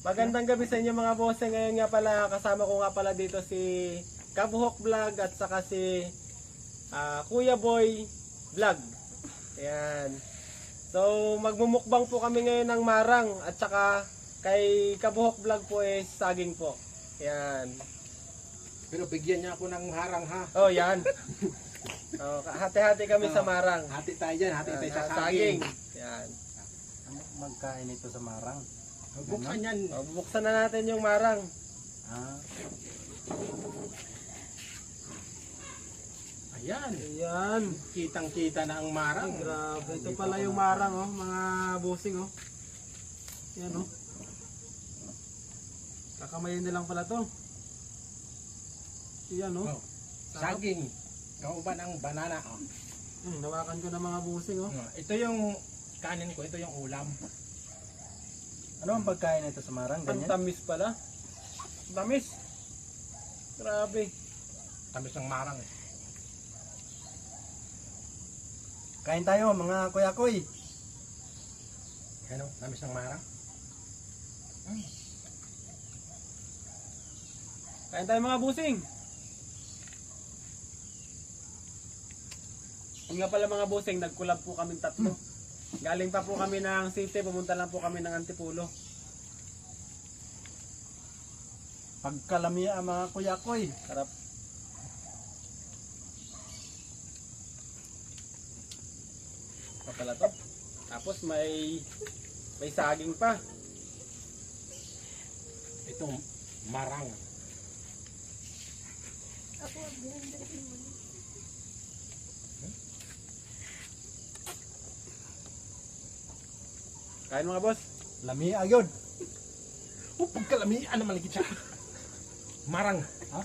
Magandang gabi sa inyo mga boss. Ngayon nga pala kasama ko nga pala dito si Kabuhok Vlog at saka si Kuya Boy Vlog. Ayan. So magmumukbang po kami ngayon ng marang at saka kay Kabuhok Vlog po is saging po. Ayan. Pero bigyan niya ako ng harang ha. Oh, yan. Oh, hati-hati kami sa marang. Hati tayo dyan, hati tayo sa Saging. saging. Yan. Ano magkain ito sa marang? Buksan yan. Oh, bubuksan na natin yung marang. Ah, Ayan. Ayan. Kitang-kita na ang marang. Grabe. Ito pala yung marang, oh, mga busing, oh. Yan, oh. Kakamayin na lang pala to. Yan, oh. Oh. Saging. Kauban ng banana. Oh. Nawakan ko ng mga busing, oh. Ito yung kanin ko, ito yung ulam. ano ang pagkain ito sa marang? Ang Ganyan? tamis pala. Tamis. Grabe. Tamis ng marang eh. Kain tayo mga kuya-kuy. Ano, tamis ng marang. Kain tayo mga busing. Yung nga pala mga busing, nagkulab po kami tatlo. Galing pa po kami ng city, pumunta lang po kami ng Antipulo. Pagkalami ang mga kuya-kuy. Sarap. Pa pala to. Tapos may saging pa. Itong marang. Kain mga boss. Lami agad. Pagkalamian naman lagi siya. Marang. Ha?